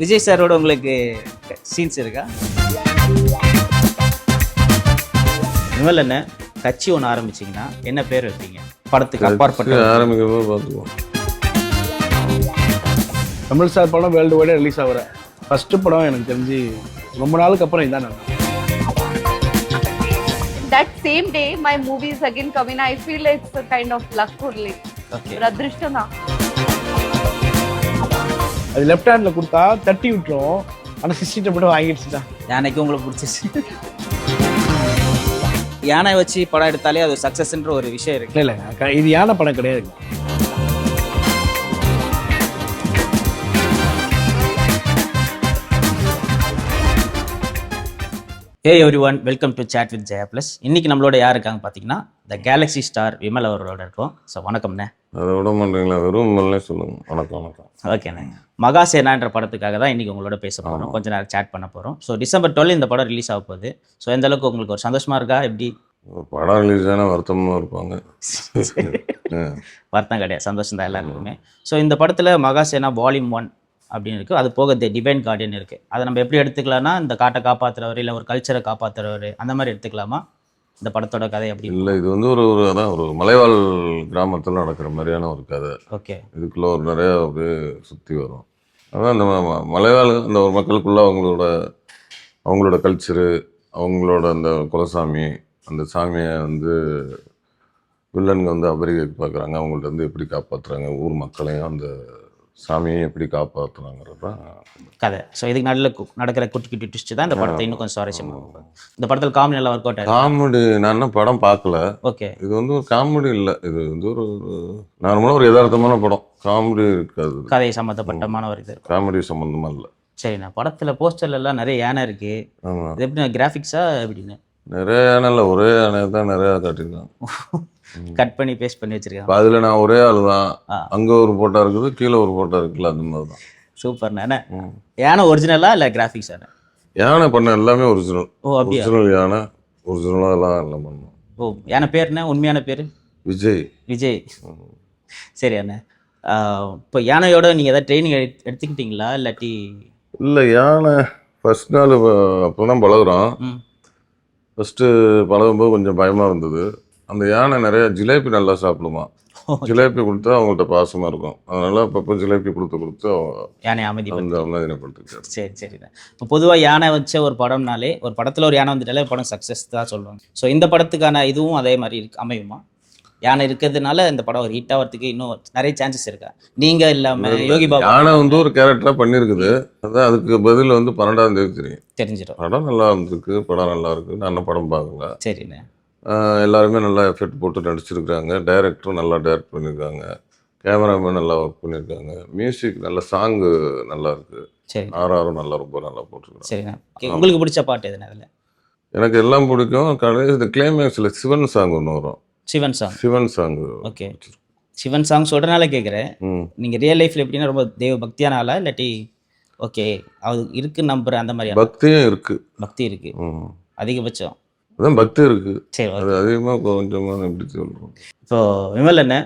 விஜய் சாரோட உங்களுக்கு சீன்ஸ் இருக்கா? விமல் என்ன கட்சி ஒன்று ஆரம்பிச்சிங்கன்னா என்ன பேர் வைப்பீங்க? படத்துக்கு அப்பாற்பட்ட ஆரம்பிக்கிறப்ப பார்த்துக்குவோம். தமிழ் சார் படம் வேர்ல்டு வைடாக ரிலீஸ் ஆகிற ஃபஸ்ட்டு படம் எனக்கு தெரிஞ்சு ரொம்ப நாளுக்கு அப்புறம் இதான் நான். That same day my movie is again coming. I feel it's a kind of luck only. Okay. அதிர்ஷ்டம் தான். அது லெஃப்ட் ஹேண்டில் கொடுத்தா தட்டி விட்டுரும், ஆனால் சிஸ்டத்தை மட்டும் வாங்கிடுச்சு தான். யானைக்கு உங்களுக்கு பிடிச்சிச்சு. யானை வச்சு படம் எடுத்தாலே அது சக்ஸஸ்ன்ற ஒரு விஷயம் இருக்கு. இல்லை இது யானை படம் கிடையாது. Hey everyone, welcome to chat with Jaya plus. இன்னைக்கு நம்மளோட யார் இருக்காங்க பார்த்தீங்கன்னா த கேலக்ஸி ஸ்டார் விமல் அவர்களோட இருக்கோம். ஸோ வணக்கம்ண்ணே. அதை விட மாட்டீங்களா? வெறும் விமல்னே சொல்லுங்க. வணக்கம். ஓகேண்ணே. மகாசேனான்ற படத்துக்காக தான் இன்றைக்கி உங்களோட பேச போகிறோம், கொஞ்சம் நேரம் சேட் பண்ண போகிறோம். ஸோ December 12 இந்த படம் ரிலீஸ் ஆக போகுது. ஸோ எந்த அளவுக்கு உங்களுக்கு ஒரு சந்தோஷமாக இருக்கா? எப்படி படம் ரிலீஸ் ஆனால் வருத்தமாக இருப்பாங்க? வருத்தம் கிடையாது, சந்தோஷம் தான் எல்லாருக்குமே. ஸோ இந்த படத்தில் மகாசேனா வால்யூம் 1 அப்படின்னு இருக்குது, அது போக தி டிவைன் கார்டியன் இருக்குது. அதை நம்ம எப்படி எடுத்துக்கலாம்னா, இந்த காட்டை காப்பாற்றுறவர் இல்லை ஒரு கல்ச்சரை காப்பாற்றுறவர் அந்த மாதிரி எடுத்துக்கலாமா? இந்த படத்தோட கதை எப்படி? இல்லை, இது வந்து ஒரு மலைவாழ் கிராமத்தில் நடக்கிற மாதிரியான ஒரு கதை. ஓகே. இதுக்குள்ளே நிறையா சுற்றி வரும். அதான் அந்த மலைவாழ் அந்த ஒரு மக்களுக்குள்ள அவங்களோட கல்ச்சரு, அவங்களோட அந்த குலசாமி, அந்த சாமியை வில்லனுங்க அபரிக்க பார்க்குறாங்க. அவங்கள்ட்ட எப்படி காப்பாற்றுறாங்க, ஊர் மக்களையும் அந்த சாமியை எப்படி காப்பாற்றுறாங்கிறது தான் கதை. ஸோ இதுக்கு நடக்கிற குட்டி குட்டி ட்விஸ்ட் தான் இந்த படத்தை இன்னும் கொஞ்சம் சுவாரஸ்யமாக இருக்கும். இந்த படத்தில் காமெடி நல்லா ஒர்க் அவுட் ஆகும். காமெடி நான் என்ன படம் பார்க்கல. ஓகே. இது ஒரு காமெடி இல்லை, இது ஒரு நார்மலாக ஒரு யதார்த்தமான படம். காமெடி இருக்காது, கதை சம்மந்தப்பட்டமான ஒரு இது, காமெடி சம்மந்தமாக இல்லை. சரிண்ணா. படத்தில் போஸ்டர்லாம் நிறைய யானை இருக்குது. ஆமாம். இது எப்படி கிராஃபிக்ஸா எப்படின்னு? நிறைய யானை இல்லை, ஒரே யானையை தான் நிறையா காட்டியிருக்காங்க. கட் பண்ணி பேஸ்ட் பண்ணி வச்சிருக்காங்க. அதில் நான் ஒரே ஆள் தான். அங்கே ஒரு போட்டோ இருக்குது, கீழே ஒரு போட்டோ இருக்குல்ல, அந்த மாதிரி தான். சூப்பர்ண்ணா. என்ன யானை ஒரிஜினலா இல்லை கிராஃபிக்ஸ்? யானை பண்ண எல்லாமே ஒரிஜினல். ஓ அப்படியா? ஒரிஜினல் யானை, ஒரிஜினலாக எல்லாம் பண்ணோம். ஓ, யானை பேர்ண்ணே உண்மையான பேர்? விஜய். விஜய். சரி அண்ணே. இப்போ யானையோட நீங்கள் எதாவது ட்ரைனிங் எடுத்துக்கிட்டீங்களா இல்லாட்டி? இல்லை, யானை ஃபஸ்ட் நாள் அப்போ தான் பழகுறோம். ஃபஸ்ட்டு பழகும்போது கொஞ்சம் பயமாக இருந்தது. அந்த யானை நிறைய ஜிலேபி நல்லா சாப்பிடுமா. ஜிலேபி கொடுத்தா அவங்கள்ட்ட பாசமாக இருக்கும். அதனால அப்பப்போ ஜிலேபி கொடுத்து யானை அமைதிப்படுத்திட்டாரு. சரி சரிண்ணே. இப்போ பொதுவாக யானை வச்ச ஒரு படம்னாலே, ஒரு படத்தில் ஒரு யானை வந்துட்டாலே படம் சக்ஸஸ் தான் சொல்லுவாங்க. ஸோ இந்த படத்துக்கான இதுவும் அதே மாதிரி அமையுமா? யானை இருக்கிறதுனால இந்த படம் ஒரு ஹிட் ஆகிறதுக்கு இன்னும் நிறைய சான்சஸ் இருக்கா? நீங்கள் இல்லாமல் யோகி பாபா யானை ஒரு கேரக்டராக பண்ணியிருக்குது. அதான் அதுக்கு பதில் 12ஆம் தேதி தெரிஞ்சிடும். படம் நல்லா இருந்திருக்கு, படம் நல்லா இருக்குது. நான் படம் பார்க்கல. சரிண்ணே. எல்லாருமே நல்லா எஃபெக்ட் போட்டு நடிச்சிருக்காங்க. டைரக்டரும் நல்லா டைரக்ட் பண்ணியிருக்காங்க. கேமராமேன் நல்லா ஒர்க் பண்ணியிருக்காங்க. மியூசிக் நல்ல சாங்கு நல்லா இருக்குது. சரி. ஆர்ஆரும் ரொம்ப நல்லா போட்டிருக்காங்க. சரிண்ணா. உங்களுக்கு பிடிச்ச பாட்டு எதுனா அதில்? எனக்கு எல்லாம் பிடிக்கும். கடைசி இந்த கிளைமேக்ஸில் சிவன் சாங் ஒன்று வரும். Shivan song. Okay. Shivan song சொல்கிறனால கேட்குறேன். நீங்கள் ரியல் லைஃப்பில் எப்படின்னா ரொம்ப தெய்வ பக்தியான ஆளா இல்லாட்டி? ஓகே, அது இருக்குன்னு நம்புகிறேன். அந்த மாதிரி பக்தியும் இருக்குது. பக்தி இருக்குது அதிகபட்சம். அதான் பக்தி இருக்குது. சரி, அது அதிகமாக கொஞ்சமாக எப்படி சொல்கிறோம். இப்போ விமல் என்ன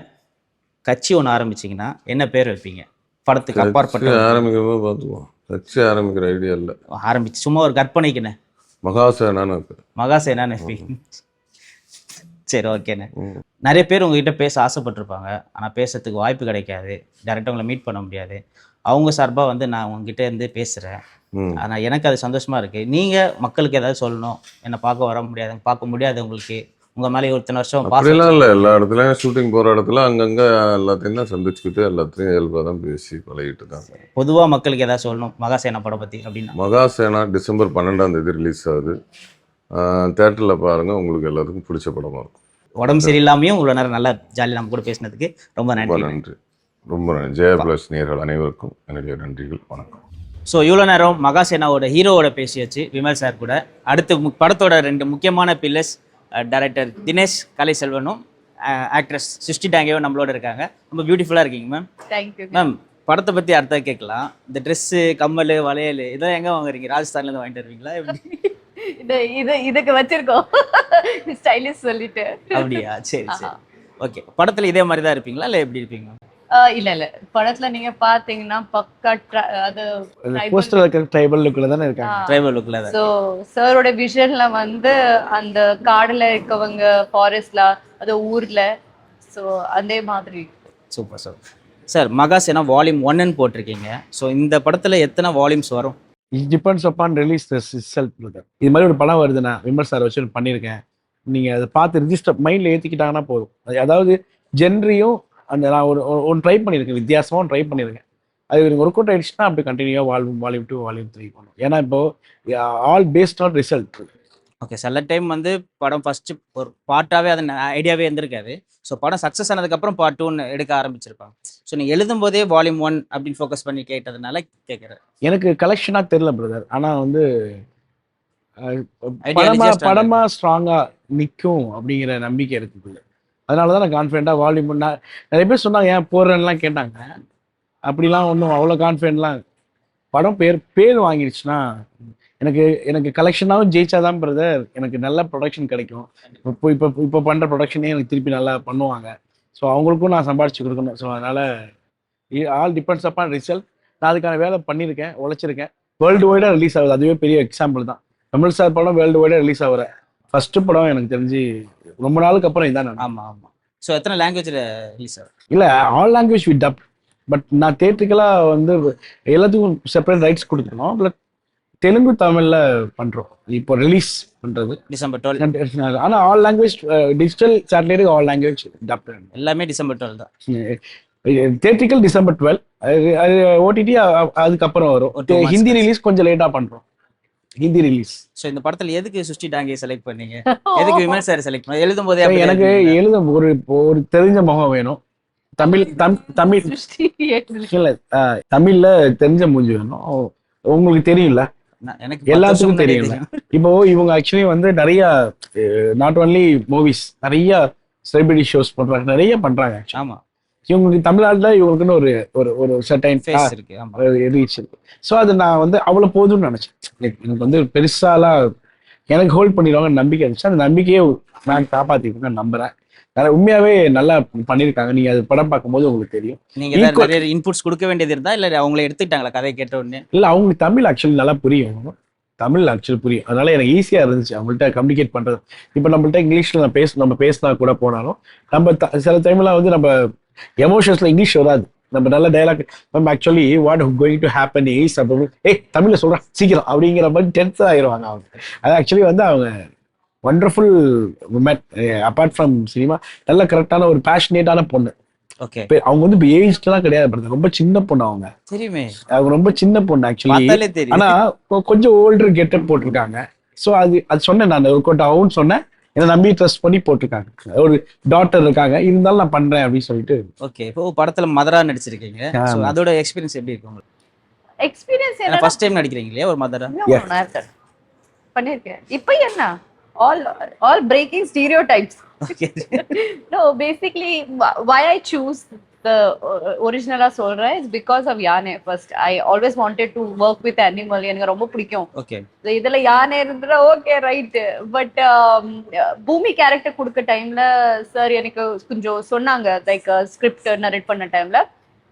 கட்சி ஒன்று ஆரம்பிச்சிங்கன்னா என்ன பேர் வைப்பீங்க? படத்துக்கு அப்பாற்பட்ட ஆரம்பிக்கிறப்ப பார்த்துக்குவோம். கட்சி ஆரம்பிக்கிற ஐடியா இல்லை. ஆரம்பிச்சு சும்மா ஒரு கற்பனைக்குண்ணே. மகாசேனான்னு வைப்பீங்க. சரி, ஓகேண்ணே. நிறைய பேர் உங்ககிட்ட பேச ஆசைப்பட்டிருப்பாங்க, ஆனால் பேசுறதுக்கு வாய்ப்பு கிடைக்காது. டேரெக்டாக உங்களை மீட் பண்ண முடியாது. அவங்க சார்பாக நான் உங்ககிட்ட பேசுகிறேன். ஆனால் எனக்கு அது சந்தோஷமாக இருக்குது. நீங்கள் மக்களுக்கு ஏதாவது சொல்லணும், என்னை பார்க்க முடியாது உங்களுக்கு, உங்கள் மேலே இத்தனை வருஷம் அப்படிலாம் இல்லை. எல்லா இடத்துலையும் ஷூட்டிங் போகிற இடத்துல அங்கங்கே எல்லாத்தையும் தான் சந்திச்சுக்கிட்டு எல்லாத்தையும் இயல்பாக தான் பேசி பழகிட்டு தான். பொதுவாக மக்களுக்கு ஏதாவது சொல்லணும் மகாசேனா படம் பற்றி அப்படின்னா? மகாசேனா December 12ஆம் தேதி ரிலீஸ் ஆகுது. தேட்டரில் பாருங்கள், உங்களுக்கு எல்லாத்துக்கும் பிடிச்ச படமாக இருக்கும். உடம்பு சரியில்லாமையும் இவ்வளோ நேரம் நல்லா ஜாலியாக நம்ம கூட பேசினதுக்கு ரொம்ப நன்றி. ரொம்ப நன்றி. ஜெயா ப்ளஸ் நேயர்கள் அனைவருக்கும் என்னுடைய நன்றிகள், வணக்கம். ஸோ இவ்வளோ நேரம் மகாசேனாவோட ஹீரோவோட பேசியாச்சு விமல் சார் கூட. அடுத்து படத்தோட 2 முக்கியமான பில்லர்ஸ், டைரக்டர் தினேஷ் கலைசெல்வனும் ஆக்ட்ரஸ் சிருஷ்டி டாங்கேவும் நம்மளோட இருக்காங்க. ரொம்ப பியூட்டிஃபுல்லாக இருக்கீங்க மேம். Thank you ma'am. படத்தை பற்றி அடுத்த கேட்கலாம். இந்த ட்ரெஸ்ஸு, கம்மல், வளையல் இதெல்லாம் எங்கே வாங்குறீங்க? ராஜஸ்தான்லேருந்து வாங்கிட்டு வருவீங்களா எப்படி? இதுக்கு வச்சிருக்கோம் ஸ்டைலிஷ் சொல்லிட்டு. அப்படியா? சரி சரி, ஓகே. படத்தில் இதே மாதிரி தான் இருப்பீங்களா இல்லை எப்படி இருப்பீங்க? இல்ல இல்ல படத்துல நீங்க பாத்தீங்கன்னா பக்கா அது போஸ்டர்ல இருக்கிற ட்ரைபல் லுக்ல தானே இருக்காங்க. ட்ரைபல் லுக்ல தான். ஸோ சாரோட விஷன்ல வந்து அந்த காடுல இருக்கவங்க ஃபாரஸ்ட்ல அது ஊர்ல ஸோ அதே மாதிரி. Super sir. Sir Mahasena volume 1ன்னு போட்டிருக்கீங்க. ஸோ இந்த படத்துல எத்தனை வால்யூம்ஸ் வரும்? It depends upon release self. இது மாதிரி ஒரு படம் வருதுண்ணா விமல் சார் வச்சு பண்ணியிருக்கேன், நீங்கள் அதை பார்த்து ரிஜிஸ்டர் மைண்டில் ஏற்றிக்கிட்டாங்கன்னா போதும். அதாவது ஜென்ரியும் அந்த நான் ஒன்று ட்ரை பண்ணியிருக்கேன், வித்தியாசமாக ட்ரை பண்ணியிருக்கேன். அது எனக்கு ஒர்க் அவுட் ஆகிடுச்சுன்னா அப்படி கண்டினியூவாக வால்யூம் 2 வால்யூம் 3 பண்ணும். ஏன்னா இப்போது all based on result. Okay, சில டைம் வந்து படம் ஃபஸ்ட்டு ஒரு பார்ட்டாகவே அது ஐடியாவே இருந்திருக்காது. ஸோ படம் சக்ஸஸ் ஆனதுக்கப்புறம் பார்ட் 2ன்னு எடுக்க ஆரம்பிச்சிருப்பாங்க. ஸோ நீங்கள் எழுதும் போதே வால்யூம் 1 அப்படின்னு ஃபோக்கஸ் பண்ணி கேட்டதுனால கேட்குறேன். எனக்கு கலெக்ஷனாக தெரில பிரதர், ஆனால் வந்து Idea படமாக ஸ்ட்ராங்காக நிற்கும் அப்படிங்கிற நம்பிக்கை இருக்குது. அதனால தான் நான் கான்ஃபிடென்ட்டாக வால்யூம் நிறைய பேர் சொன்னாங்க ஏன் போடுறேன்லாம் கேட்டாங்க. அப்படிலாம் ஒன்றும் அவ்வளோ கான்ஃபிடென்ட்லாம் படம் பேர் வாங்கிடுச்சுன்னா எனக்கு கலெக்ஷனாகவும் ஜெயிச்சாதான் பிரதர் எனக்கு நல்ல ப்ரொடக்ஷன் கிடைக்கும். இப்போ பண்ணுற ப்ரொடக்ஷனே எனக்கு திருப்பி நல்லா பண்ணுவாங்க. ஸோ அவங்களுக்கும் நான் சம்பாதிச்சு கொடுக்கணும். ஸோ அதனால் ஆல் டிபெண்ட்ஸ் அப்பான் ரிசல்ட். நான் அதுக்கான வேலை பண்ணியிருக்கேன், உழைச்சிருக்கேன். வேர்ல்டு வைடாக ரிலீஸ் ஆகுது, அதுவே பெரிய எக்ஸாம்பிள் தான். தமிழ் சார் படம் வேர்ல்டு வைடாக ரிலீஸ் ஆகுற ஃபஸ்ட்டு படம் எனக்கு தெரிஞ்சு ரொம்ப நாளுக்கு அப்புறம் இதான். ஆமாம். ஸோ எத்தனை லாங்குவேஜில் ரிலீஸ் ஆகும்? இல்லை, all language with dub. But நான் தேட்டரிக்கலாக வந்து எல்லாத்துக்கும் செப்பரேட் ரைட்ஸ் கொடுத்துருக்கணும். பட் தெலுங்கு தமிழில் பண்ணுறோம் இப்போ ரிலீஸ் பண்ணுறது டிசம்பர் 12. ஆனால் ஆல் லாங்குவேஜ் டிஜிட்டல் சேட்டலைட்டுக்கு ஆல் லாங்குவேஜ் டப் எல்லாமே டிசம்பர் 12 தான். தேட்டரிக்கல் டிசம்பர் 12, அது ஓடிடி அதுக்கப்புறம் வரும். ஹிந்தி ரிலீஸ் கொஞ்சம் லேட்டாக பண்ணுறோம், ஹிந்தி ரிலீஸ். ஸோ இந்த படத்தில் எதுக்கு சுஷ்டி டாங்கே செலக்ட் பண்ணீங்க? எதுக்கு விமல் சார் செலக்ட் பண்ணி எழுதும் போதே? எனக்கு எழுத ஒரு தெரிஞ்ச முகம் வேணும். தமிழ் இல்லை, தமிழ்ல தெரிஞ்ச மூஞ்சி வேணும். உங்களுக்கு தெரியும்ல, எனக்கு எல்லாத்துக்கும் தெரியும்ல. இப்போ இவங்க ஆக்சுவலி வந்து நிறைய நாட் ஒன்லி மூவிஸ், நிறைய செலிபிரிட்டி ஷோஸ் பண்றாங்க, நிறைய பண்றாங்க. ஆமா, இவங்களுக்கு தமிழ்நாட்டில் இவங்களுக்குன்னு ஒரு ஒரு சர்டைன் ஃபேஸ் இருக்கு, ரீச் இருக்கு. ஸோ அது நான் வந்து அவ்வளோ போதும்னு நினைச்சேன். எனக்கு வந்து பெருசாலாம் எனக்கு ஹோல்ட் பண்ணிடுவாங்க நம்பிக்கை இருந்துச்சு. அந்த நம்பிக்கையை நான் காப்பாற்றிருக்கேன் நம்புறேன். உண்மையாவே நல்லா பண்ணிருக்காங்க. நீங்க அது படம் பார்க்கும்போது உங்களுக்கு தெரியும். நீங்க நிறைய இன்புட்ஸ் கொடுக்க வேண்டியது இருந்தா இல்ல அவங்களே எடுத்துட்டாங்களா கதை கேட்ட உடனே? இல்ல, அவங்களுக்கு தமிழ் ஆக்சுவலி நல்லா புரியும். புரியும். அதனால எனக்கு ஈஸியா இருந்துச்சு அவங்கள்ட்ட கம்யூனிகேட் பண்றது. இப்போ நம்மள்ட்ட இங்கிலீஷ்ல நம்ம பேசினா கூட போனாலும் நம்ம சில டைம்ல வந்து நம்ம எமோஷன்ஸ்ல இங்கிலீஷ் வராது. நம்ம நல்ல டைலாக் நம்ம actually what going to happen is அப்படி தமிழ்ல சொல்றேன் சீக்கிரம் அப்படிங்கிற மாதிரி டென்ஸ் ஆயிடுவாங்க அவங்க. அது ஆக்சுவலி வந்து அவங்க wonderful woman. Apart from cinema நல்ல கரெக்டான ஒரு பேஷனேட்டான பொண்ணு. ஓகே, அவங்க வந்து ஏஜ்லாம் கிடையாது, ரொம்ப சின்ன பொண்ணு. அவங்க தெரியுமே, அவங்க ரொம்ப சின்ன பொண்ணு ஆக்சுவலி. ஆனா கொஞ்சம் ஓல்டர் கெட்டப் போட்டிருக்காங்க. ஸோ அது சொன்னேன் நான் ஒரு கோட்டாவும் சொன்னேன், என்னை நம்பி ட்ரஸ்ட் பண்ணி போட்டிருக்காங்க. ஒரு டாட்டர் இருக்காங்க, இருந்தாலும் நான் பண்றேன் அப்படின்னு சொல்லிட்டு. ஓகே, இப்போ படத்துல மதரா நடிச்சிருக்கீங்க. அதோட எக்ஸ்பீரியன்ஸ் எப்படி இருக்கு உங்களுக்கு? எக்ஸ்பீரியன்ஸ் என்ன ஃபர்ஸ்ட் டைம் நடிக்கிறீங்க இல்லையா ஒரு மதரா? பண்ணிருக்கேன். இப்போ என்ன all breaking stereotypes. Okay. No, basically why I choose the original solra is because of Yane. First I always wanted to work with animal. எனக்கு ரொம்ப பிடிக்கும். Okay, இதுல யானை இருந்தா ஓகே ரைட். பட் பூமி கேரக்டர் கொடுக்க டைம்ல சார் எனக்கு கொஞ்சம் சொன்னாங்க, லைக் ஸ்கிரிப்ட் நரேட் பண்ண டைம்ல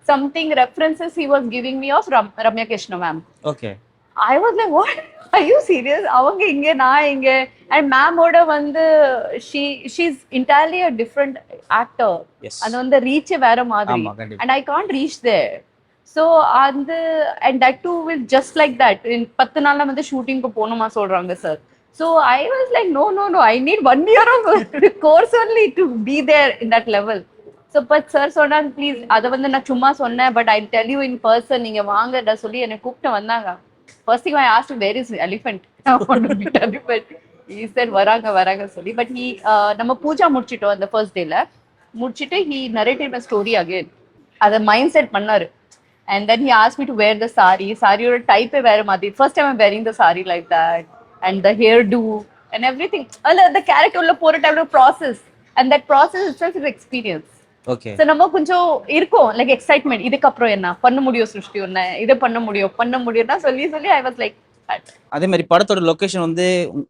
something references he was giving me of Ramya Krishna ma'am. Okay, I was like, what? Are you serious? அவங்க இங்க நான் இங்க. And ma'am ஓட வந்து she's entirely a different actor. yes, அது வந்து ரீச் வேற மாதிரி. ஆமா கண்டிப்பா. And I can't reach there. So and that too will just like that in 10 நாள்ல வந்து ஷூட்டிங்க்கு போணுமா சொல்றாங்க sir. So I was like no I need 1 year of course only to be there in that level. So but sir சொன்னாங்க please அதை வந்து நான் சும்மா சொன்னேன், but I tell you in person நீங்க வாங்கடா சொல்லி என்னை கூப்பிட்டு வந்தாங்க. First thing I asked him, where is elephant? I want to meet elephant. He said வராங்க சொல்லி. But he நம்ம பூஜா முடிச்சிட்டோம் அந்த ஃபர்ஸ்ட் டேல. முடிச்சிட்டு he narrated my story again. அத மைண்ட் செட் பண்ணாரு. And then he asked me to wear the saree. சாரியோட டைப்பே வேற மாதிரி. First time I'm wearing the saree like that. And the hairdo and everything. The character உள்ள போற டைம்ல process. And that process itself is experience. Okay, so நம்ம கொஞ்சம் இருக்கும் like excitement, இதுக்கப்புறம் என்ன பண்ண முடியும் சிருஷ்டி, ஒண்ணு இதை பண்ண முடியும்னா சொல்லி ஐ வாஸ் லைக். அதே மாதிரி படத்தோட லொகேஷன் வந்து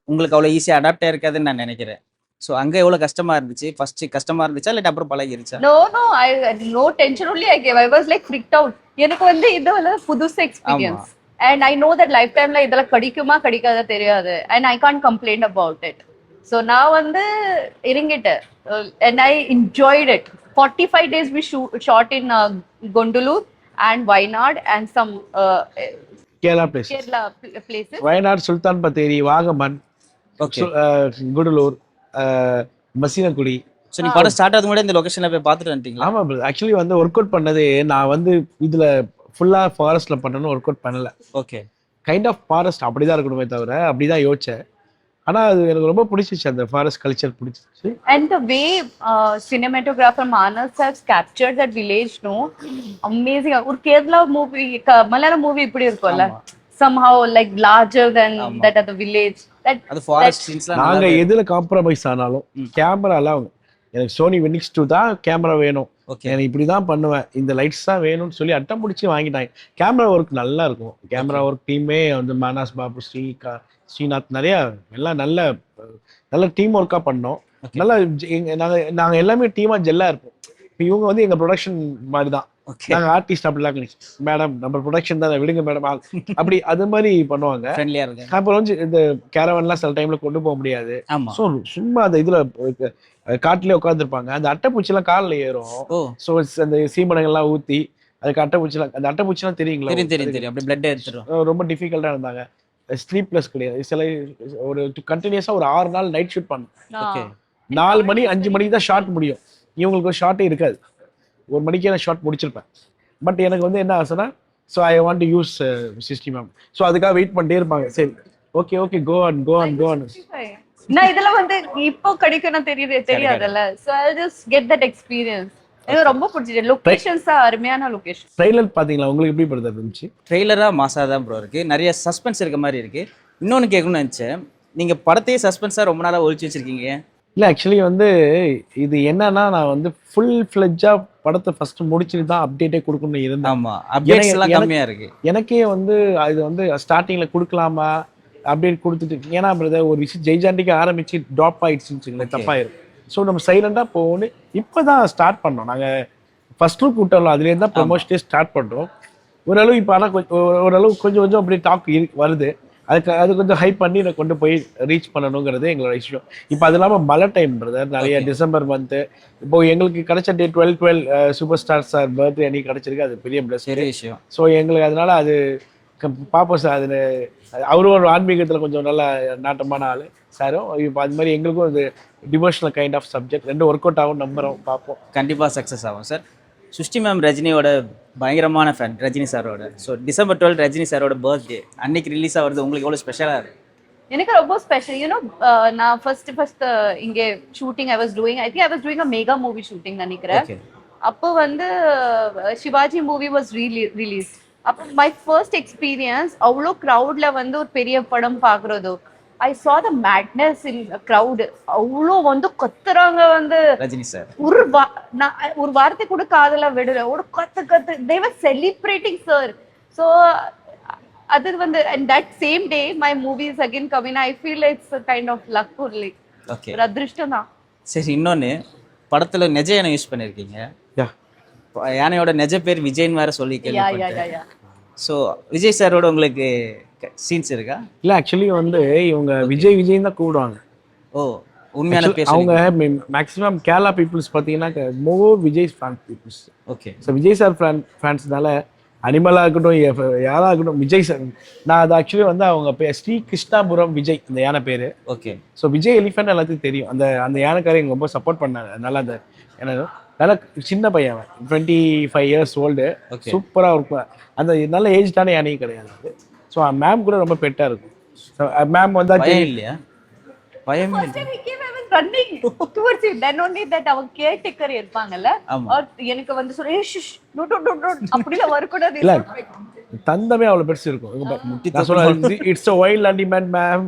உங்களுக்கு அவ்வளவு ஈஸியா அடாப்ட் ஆயிருக்காதுன்னு நான் நினைக்கிறேன். ஸோ அங்க எவ்வளவு கஷ்டமா இருந்துச்சு? ஃபர்ஸ்ட் கஷ்டமா இருந்துச்சா இல்லாட்டி அப்புறம் பழகிருச்சா? No, no, no tension only I gave. I was like freaked out. எனக்கு வந்து இது வந்து புதுசு experience. And I know that lifetime ல இதெல்லாம் கிடைக்குமா கிடைக்காதா தெரியாது. And I can't complain about it. So நான் வந்து இறங்கிட்டு and I enjoyed it. 45 days we shot in Gondalur and Wayanad and some Kerala place, Kerala places. Wayanad, Sultan Bathery, Vagamon, okay. Gudalur, Masinagudi. So நீ படம் ஸ்டார்ட் ஆகுது முன்னாடி இந்த லொகேஷன்ல போய் பார்த்துட்டு வந்துட்டீங்களா? ஆமா ப்ரோ, ஆக்சுவலி வந்து ஒர்க் அவுட் பண்ணது நான் வந்து இதுல ஃபுல்லா ஃபாரஸ்ட்ல பண்ணணும், ஒர்க் அவுட் பண்ணல. ஓகே. கைண்ட் ஆஃப் ஃபாரஸ்ட் அப்படிதான் இருக்கணுமே தவிர அப்படிதான் யோசிச்சேன். ஆனா அது எனக்கு ரொம்ப பிடிச்சிச்சு, அந்த ஃபாரஸ்ட் கல்ச்சர் பிடிச்சிச்சு. And the way cinematographer Manas has captured that village, no, amazing. ஒரு கேரளா மூவி, மலையாள மூவி இப்படி இருக்கும்ல, somehow like larger than that other village. That அது ஃபாரஸ்ட் சீன்ஸ்லாம் நாங்க எதுல காம்ப்ரமைஸ் ஆனாலும் கேமராலாம் எனக்கு சோனி வினிக்ஸ் 2 தான் கேமரா வேணும், ஓகே. எனக்கு இப்படிதான் பண்ணுவேன், இந்த லைட்ஸ் தான் வேணும்னு சொல்லி அட்டம் பிடிச்சி வாங்கிட்டாங்க. கேமரா ஒர்க் நல்லா இருக்கும். கேமரா ஒர்க் டீமே வந்து மானாஸ் பாபு, ஸ்ரீநாத், நிறைய எல்லாம் நல்ல டீம் ஒர்க்கா பண்ணோம். நல்லா நாங்க எல்லாமே டீமா ஜெல்லா இருப்போம். இப்போ இவங்க வந்து எங்க ப்ரொடக்ஷன் மாதிரி தான், நாங்க ஆர்டிஸ்ட் அப்படிலாம் கிடையாது. மேடம் நம்ம ப்ரொடக்ஷன் தான், விடுங்க மேடம் அப்படி அது மாதிரி பண்ணுவாங்க. ஃப்ரெண்ட்லியா இருக்கு. அப்புறம் வந்து இந்த கேரவன்லாம் சில டைம்ல கொண்டு போக முடியாது. ஆமா. ஸோ சும்மா அந்த இதுல காட்டிலே உட்காந்துருப்பாங்க. அந்த அட்டைப்பூச்சிலாம் காலில் ஏறும். ஸோ அந்த சீமனங்கள்லாம் ஊத்தி அதுக்கு அட்டைப்பூச்சிலாம், அந்த அட்டைப்பூச்சிலாம் தெரியுங்களா? தெரியும். அப்படி பிளட் எடுத்துரும். ரொம்ப டிஃபிகல்ட்டா இருந்தாங்க. ஸ்லீப்லெஸ் கிடையாது. சில ஒரு கண்டினியூஸா ஒரு 6 நாள் நைட் ஷூட் பண்ணோம். ஓகே. 4 மணி 5 மணிக்கு தான் ஷார்ட் முடியும். இவங்களுக்கு ஒரு ஷார்ட்டே இருக்காது. 1 மணிக்கே நான் ஷார்ட் முடிச்சிருப்பேன். பட் எனக்கு வந்து என்ன ஆசைன்னா, so I want to use system. So அதுக்காக வெயிட் பண்ணிட்டே இருப்பாங்க. சரி ஓகே கோ ஆன். நான் இதெல்லாம் வந்து இப்போ கிடைக்கும்னா தெரியாதுல்ல. So I'll just get that experience. எனக்கு ரொம்ப பிடிச்சிச்சு. லொகேஷன்ஸ் அருமையான லொகேஷன். ட்ரெய்லர் பாத்தீங்களா? உங்களுக்கு எப்படி படுதா இருந்துச்சு? ட்ரெய்லரா மாசா தான் ப்ரோ இருக்கு. நிறைய சஸ்பென்ஸ் இருக்க மாதிரி இருக்கு. இன்னொன்னு கேட்கணும்னு நினைச்சேன், நீங்க படத்தையே சஸ்பென்ஸா ரொம்ப நாளா ஒழிச்சு வச்சிருக்கீங்க. இல்லை ஆக்சுவலி வந்து இது என்னன்னா, நான் வந்து ஃபுல் ஃப்ளெட்ஜா படத்தை ஃபர்ஸ்ட் முடிச்சுட்டு தான் அப்டேட்டே கொடுக்கணும்னு இருந்தேன். ஆமா, அப்டேட்ஸ் எல்லாம் கம்மியா இருக்கு. எனக்கே வந்து இது வந்து ஸ்டார்டிங்ல கொடுக்கலாமா அப்டேட் கொடுத்துட்டு, ஏன்னா பிரதர் ஒரு விஷயம் ஜெய்ஜாண்டிக்கு ஆரம்பிச்சு ட்ராப் ஆயிடுச்சுன்னு தப்பாயிரும். ஸோ நம்ம சைலண்டா போகணும். இப்போதான் ஸ்டார்ட் பண்ணோம். நாங்கள் ஃபர்ஸ்ட் லுக் விட்டோம்ல, அதுலேருந்து தான் ப்ரொமோஷனே ஸ்டார்ட் பண்ணுறோம். ஓரளவு இப்போ ஆனால் ஓரளவு கொஞ்சம் அப்படியே டாக் வருது. அது கொஞ்சம் ஹைப் பண்ணி நான் கொண்டு போய் ரீச் பண்ணணுங்கிறது எங்களோட விஷயம். இப்போ அது இல்லாமல் மழை டைம் பிரதர், நிறைய டிசம்பர் மந்த்து. இப்போ எங்களுக்கு கிடைச்ச டே 12 சூப்பர் ஸ்டார் சார் பர்த்டே அன்னைக்கு கிடைச்சிருக்கு. அது பெரிய விஷயம். ஸோ எங்களுக்கு அதனால அது பார்ப்போம் சார். அது அவரும் ஒரு ஆன்மீகத்தில் கொஞ்சம் நல்ல நாட்டமான ஆள் சாரும். இப்போ அது மாதிரி எங்களுக்கும் அது devotional kind of subject. 2 work out ஆகும், நம்புறோம், பார்ப்போம். கண்டிப்பாக சக்ஸஸ் ஆகும் சார். சுஷ்டி மேம் ரஜினியோட பயங்கரமான ஃபேன், ரஜினி சாரோட. ஸோ டிசம்பர் 12 ரஜினி சாரோட பர்த்டே அன்னைக்கு ரிலீஸ் ஆகிறது உங்களுக்கு எவ்வளோ ஸ்பெஷலாக இருக்கு? எனக்கு ரொம்ப ஸ்பெஷல். யூனோ நான் ஃபர்ஸ்ட் இங்கே shooting I was doing a mega movie shooting நினைக்கிறேன். அப்போ வந்து சிவாஜி மூவி வாஸ் ரிலீஸ். அப்போ மை ஃபர்ஸ்ட் எக்ஸ்பீரியன்ஸ் அவ்வளோ க்ரௌட்ல வந்து ஒரு பெரிய படம் பார்க்குறதோ, I saw the madness in a crowd. அவ்வளோ வந்து கத்துறாங்க வந்து ரஜினி சார். ஒரு வார்த்தை கூட காதல விடல. ஒரு கத்து they were celebrating sir. So அது வந்து and that same day my movie is again coming. I feel it's a kind of luck only. Okay. ஒரு அதிர்ஷ்டம் தான். சரி, இன்னொன்று படத்தில் நெஜ யானை யூஸ் பண்ணியிருக்கீங்க. யானையோட நெஜ பேர் விஜய்னு வேற சொல்லி கேள்விப்பட்டேன். ஸோ விஜய் சாரோட உங்களுக்கு சீன்ஸ் இருக்கா? இல்லை ஆக்சுவலி வந்து இவங்க விஜய் தான் கூப்பிடுவாங்க. ஓ, உண்மையான பேர். அவங்க மேக்ஸிமம் கேரளா பீப்புள்ஸ் பார்த்தீங்கன்னா more Vijay fan peoples. Okay. So Vijay sir ஃபேன்ஸ்னால அனிமலாக இருக்கட்டும், யாராக இருக்கட்டும், விஜய் சார். நான் அது ஆக்சுவலி வந்து அவங்க பேர் ஸ்ரீ கிருஷ்ணாபுரம் விஜய், இந்த யானை பேர். ஓகே. ஸோ விஜய் எலிஃபென்ட் எல்லாத்துக்கும் தெரியும். அந்த யானைக்காரை எங்க ரொம்ப சப்போர்ட் பண்ணாங்க. அதனால அந்த எனக்கு நல்ல சின்ன பையன், 25 years ஓல்டு, சூப்பராக இருக்கும். அந்த நல்ல ஏஜ்டான யானையும் கிடையாது. ஸோ மேம் கூட ரொம்ப பெட்டா இருக்கும். மேம் வந்தா இல்லையா பயம் running towards him. Then only that our caretaker இருப்பாங்கல்ல, எனக்கு வந்து சொல்ல no அப்படில வர கூடாது. இல்ல தந்தமே அவ்வளவு பெருசு இருக்கும். நான் சொல்றேன் it's a wild animal ma'am,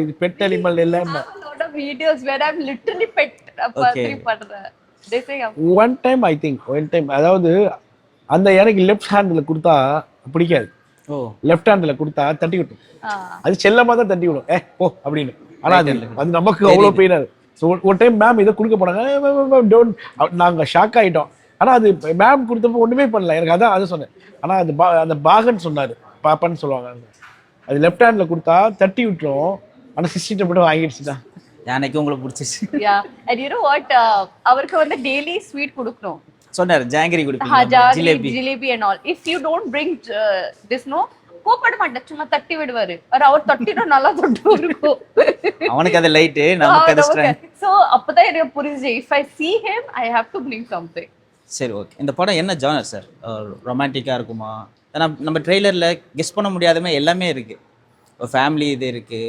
இது பெட் அனிமல் இல்ல. lot of videos where I'm literally pet பண்றேன். they say one time அதாவது அந்த எனக்கு லெஃப்ட் ஹேண்ட்ல கொடுத்தா பிடிக்காது. லெஃப்ட் ஹேண்ட்ல கொடுத்தா தட்டி விடும். அது செல்லமா தான் தட்டி விடும், போ அப்படின்னு. ஆனா அது நமக்கு அவ்வளவு பெயின். ஸோ ஒரு டைம் மேம் இதை கொடுக்க போனாங்க, டோன்ட், நாங்கள் ஷாக் ஆகிட்டோம். ஆனால் அது மேம் கொடுத்தப்போ ஒன்றுமே பண்ணல, எனக்கு அது சொன்னேன். ஆனால் அது அந்த பாகன்னு சொன்னார், பாப்பான்னு சொல்லுவாங்க, அது லெஃப்ட் ஹேண்டில் கொடுத்தா தட்டி விட்டுரும், ஆனால் சிஸ்டர் மட்டும் வாங்கிடுச்சு தான். யானைக்கு உங்களுக்கு பிடிச்சிச்சு. Yeah, and you know what, அவருக்கு வந்து டெய்லி ஸ்வீட் கொடுக்கணும். சொன்னார் ஜாங்கிரி கொடுப்பீங்க, jalebi jalebi and all. If you don't bring this, no, கோபப்பட மாட்டேன், சும்மா தட்டி விடுவாரு. அவர் தட்டினா நல்லா தொட்டு இருக்கும். அவனுக்கு அது லைட்டு, நமக்கு அது ஸ்ட்ரெங். So அப்பதான் எனக்கு புரிஞ்சு, if I see him I have to bring something. சரி, ஓகே. இந்த படம் என்ன ஜானர் சார்? ரொமான்டிக்காக இருக்குமா? ஏன்னா நம்ம ட்ரெய்லரில் கெஸ் பண்ண முடியாதமே எல்லாமே இருக்குது. ஒரு ஃபேமிலி இது இருக்குது,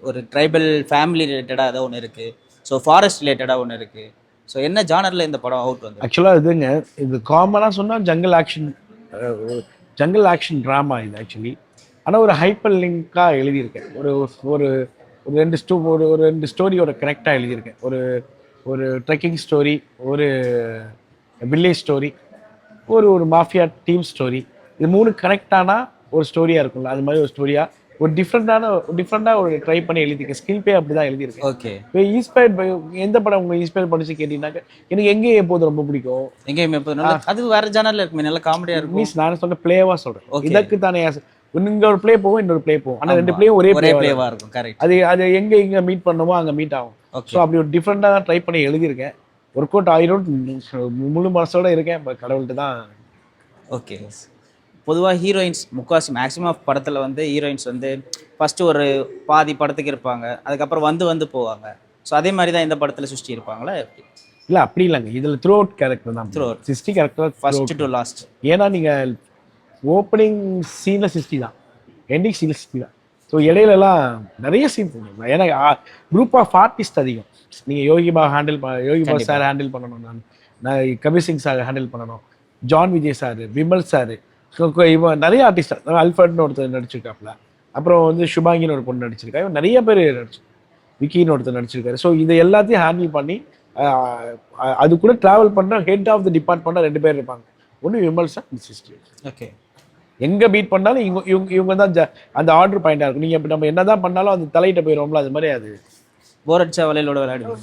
ஒரு ட்ரைபல் ஃபேமிலி ரிலேட்டடாக ஏதோ ஒன்று இருக்குது, ஸோ ஃபாரஸ்ட் ரிலேட்டடாக ஒன்று இருக்குது. ஸோ என்ன ஜானரில் இந்த படம் அவுட் வந்து? ஆக்சுவலாக இதுங்க, இது காமனாக சொன்னால் ஜங்கல் ஆக்ஷன் ட்ராமா இது ஆக்சுவலி. ஆனால் ஒரு ஹைப்பர் லிங்காக எழுதியிருக்கேன். ஒரு ரெண்டு ஸ்டோரியோட கனெக்டாக எழுதியிருக்கேன். ஒரு ட்ரெக்கிங் ஸ்டோரி, ஒரு வில்லேஜ் ஸ்டோரி, ஒரு மாஃபியா டீம் ஸ்டோரி. இது 3 கனெக்டானா ஒரு ஸ்டோரியாக இருக்கும்ல, அது மாதிரி ஒரு ஸ்டோரியாக ஒரு டிஃப்ரெண்டாக ஒரு ட்ரை பண்ணி எழுதியிருக்கேன். ஸ்கில் பே அப்படி தான் எழுதியிருக்கேன். ஓகே. இப்போ இன்ஸ்பயர்ட் பை எந்த படம் உங்க இன்ஸ்பயர் பண்ணிச்சு கேட்டீங்கன்னாக்க, எனக்கு எங்கே எப்போது ரொம்ப பிடிக்கும். எங்கேயுமே எப்போது அது வேற ஜானரில் இருக்குமே, நல்லா காமெடியாக இருக்கும். மீன்ஸ் நான் சொன்ன பிளேவாக சொல்கிறேன். இதற்கு தானே இங்க ஒரு பிளே போகும், இன்னொரு பிளே போகும், ஆனால் 2 பிளேயும் ஒரே பிளேவாக இருக்கும். கரெக்ட். அது எங்கே மீட் பண்ணணுமோ அங்கே மீட் ஆகும். ஸோ அப்படி ஒரு டிஃப்ரெண்டாக தான் ட்ரை பண்ணி எழுதியிருக்கேன். ஒர்க் அவுட் ஆயிரும், முழு மனசோட இருக்கேன், கடவுள்கிட்ட தான். ஓகே. பொதுவாக ஹீரோயின்ஸ் முக்காசி மேக்ஸிமம் படத்தில் வந்து ஹீரோயின்ஸ் வந்து ஃபஸ்ட்டு ஒரு பாதி படத்துக்கு இருப்பாங்க, அதுக்கப்புறம் வந்து போவாங்க. ஸோ அதே மாதிரி தான் இந்த படத்தில் சுஷ்டி இருப்பாங்களா எப்படி? இல்லை அப்படி இல்லைங்க, இதில் த்ரூ அவுட் கேரக்டர் தான். Through out sixty character first to last. ஏன்னா நீங்கள் ஓப்பனிங் சீனில் சிஸ்டி தான், எண்டிங் சீனில் சிஸ்டி தான். ஸோ இடையிலலாம் நிறைய சீன் போகணும். ஏன்னா குரூப் ஆஃப் ஆர்டிஸ்ட் அதிகம். நீங்கள் யோகி பாபா சார் ஹேண்டில் பண்ணணும், நான் கபீர் சிங் சார் ஹேண்டில் பண்ணணும், John Vijay sir, Vimal sir, இவன் நிறைய ஆர்டிஸ்ட். அல்ஃபர்ட்னு ஒருத்தர் நடிச்சிருக்காப்புல, அப்புறம் வந்து சுபாங்கின்னு ஒரு பொண்ணு நடிச்சிருக்கா, இவன் நிறைய பேர் விக்கின்னு ஒருத்தர் நடிச்சிருக்காரு. ஸோ இதை எல்லாத்தையும் ஹேண்டில் பண்ணி அது கூட ட்ராவல் பண்ணுற ஹெட் ஆஃப் த டிபார்ட்மெண்ட்டாக 2 பேர் இருப்பாங்க. ஒன்று விமல் சார், சிஸ்டி. ஓகே. எங்கே மீட் பண்ணாலும் இவங்க தான் அந்த ஆர்டர் பாயிண்டாக இருக்கும். நீங்கள் இப்போ நம்ம என்ன தான் பண்ணாலும் அந்த தலையிட்ட போயிடுவோம்ல, அது மாதிரி. அது போர் அடிச்சா வலையிலோட விளையாடுவோம்.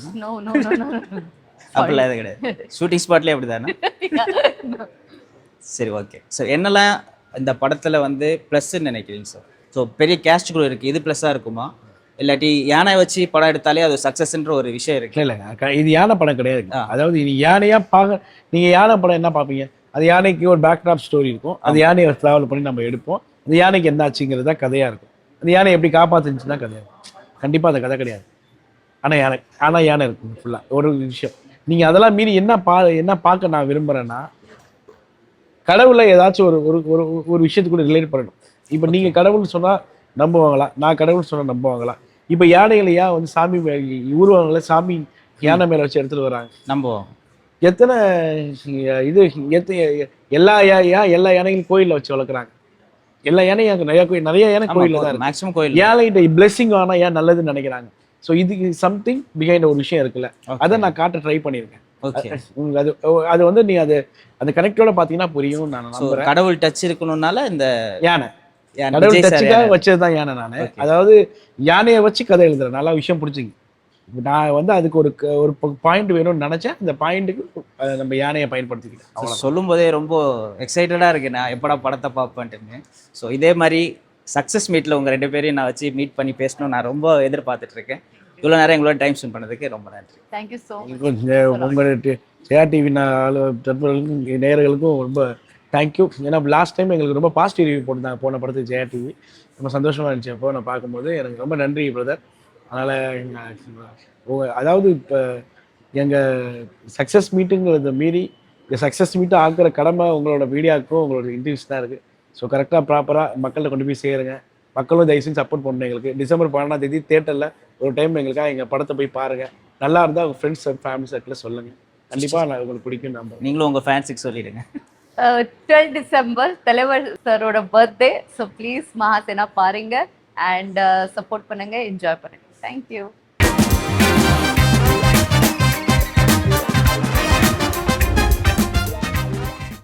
அப்படிலாம் எதுவும் கிடையாது, ஷூட்டிங் ஸ்பாட்லேயே அப்படி தானே? சரி, ஓகே சார். என்னெல்லாம் இந்த படத்தில் வந்து ப்ளஸ்ன்னு நினைக்கிறீங்க சார்? ஸோ பெரிய கேஸ்ட் குரூப் இருக்குது, இது ப்ளஸ்ஸாக இருக்குமா? இல்லாட்டி யானை வச்சு படம் எடுத்தாலே அது சக்ஸஸ்ன்ற ஒரு விஷயம் இருக்கு? இல்லைங்க, இது யானை படம் கிடையாது. அதாவது நீ யானையாக நீங்கள் யானை படம் என்ன பார்ப்பீங்க? அது யானைக்கு ஒரு பேக்ட்ராப் ஸ்டோரி இருக்கும், அந்த யானையை ட்ராவல் பண்ணி நம்ம எடுப்போம். அந்த யானைக்கு என்ன ஆச்சுங்கிறது தான் கதையாக இருக்கும். அந்த யானை எப்படி காப்பாற்றுச்சுன்னு தான் கதையாக இருக்கும். கண்டிப்பாக அந்த கதை கிடையாது. ஆனால் யானை இருக்கும் ஃபுல்லாக ஒரு விஷயம். நீங்கள் அதெல்லாம் மீறி என்ன பார்க்க நான் விரும்புகிறேன்னா, கடவுளை ஏதாச்சும் ஒரு விஷயத்துக்கு கூட ரிலேட் பண்ணணும். இப்போ நீங்கள் கடவுள்னு சொன்னால் நம்புவாங்களா? நான் கடவுள்னு சொன்னால் நம்புவாங்களா? இப்போ யானைகளையா வந்து சாமி உருவங்களை சாமி யானை மேலே வச்சு எடுத்துகிட்டு வராங்க, நம்புவோம். எத்தனை எல்லா யானைகளும் கோயிலில் வச்சு வளர்க்குறாங்க. எல்லா யானையும் நிறைய யானை கோயிலில் தான் மேக்ஸிமம் கோயில். யானைகிட்ட பிளெஸிங் ஆனால் ஏன் நல்லதுன்னு நினைக்கிறாங்க. ஸோ இதுக்கு சம்திங் பிஹைண்ட் ஒரு விஷயம் இருக்குல்ல, அதை நான் காட்ட ட்ரை பண்ணியிருக்கேன். அது வந்து நீ அந்த கனெக்டோட பார்த்தீங்கன்னா புரியும். நான் நம்புறேன் கடவுள் டச் இருக்கணும்னால இந்த யானை கடவுள் டச்சுக்காக வச்சதுதான் யானை. நான் அதாவது யானையை வச்சு கதை எழுதுறேன். நல்லா விஷயம் பிடிச்சிங்க. நான் வந்து அதுக்கு ஒரு பாயிண்ட் வேணும்னு நினைச்சேன். அந்த பாயிண்ட்டுக்கு நம்ம யானையை பயன்படுத்திக்கிட்டேன். சொல்லும் போதே ரொம்ப எக்ஸைட்டடாக இருக்கு, நான் எப்படா படத்தை பார்ப்பேன்ட்டுன்னு. ஸோ இதே மாதிரி சக்ஸஸ் மீட்டில் உங்கள் 2 பேரையும் நான் வச்சு மீட் பண்ணி பேசணும் நான் ரொம்ப எதிர்பார்த்துட்டு இருக்கேன். இவ்வளோ நேரம் எங்களோட டைம் ஸ்பெண்ட் பண்ணதுக்கு ரொம்ப நன்றி. Thank you so much. உங்களோட ஜெயா டிவி நேயர்களுக்கும் ரொம்ப தேங்க்யூ. ஏன்னா லாஸ்ட் டைம் எங்களுக்கு ரொம்ப பாசிட்டிவ் ரிவ்யூ போட்டுருந்தாங்க போன படத்துக்கு ஜெயா டிவி. ரொம்ப சந்தோஷமாக இருந்துச்சு அப்போ நான் பார்க்கும்போது. எனக்கு ரொம்ப நன்றி பிரதர். அதனால் அதாவது இப்போ எங்கள் சக்ஸஸ் மீட்டுங்கிறத மீறி இந்த சக்ஸஸ் மீட்டு ஆக்குற கடமை உங்களோட மீடியாவுக்கும் உங்களோட இன்டர்வியூஸ் தான் இருக்குது. ஸோ கரெக்டாக ப்ராப்பராக மக்கள்கிட்ட கொண்டு போய் சேருங்க. மக்களும் தயவுசெய்து சப்போர்ட் பண்ணணும் எங்களுக்கு. டிசம்பர் 12 தேட்டரில் ஒரு டைம் எங்களுக்காக எங்கள் படத்தை போய் பாருங்கள். நல்லா இருந்தால் உங்கள் ஃப்ரெண்ட்ஸ் அண்ட் ஃபேமிலி சர்க்கிளில் சொல்லுங்கள். கண்டிப்பாக நான் உங்களுக்கு பிடிக்கும். நம்ப நீங்களும் உங்கள் ஃபேன்ஸுக்கு சொல்லிடுங்க. 12 டிசம்பர் தலைவர் சாரோட பர்த்டே. ஸோ ப்ளீஸ் மகாசேனா பாருங்க அண்ட் சப்போர்ட் பண்ணுங்க, என்ஜாய் பண்ணுங்க. தேங்க்யூ.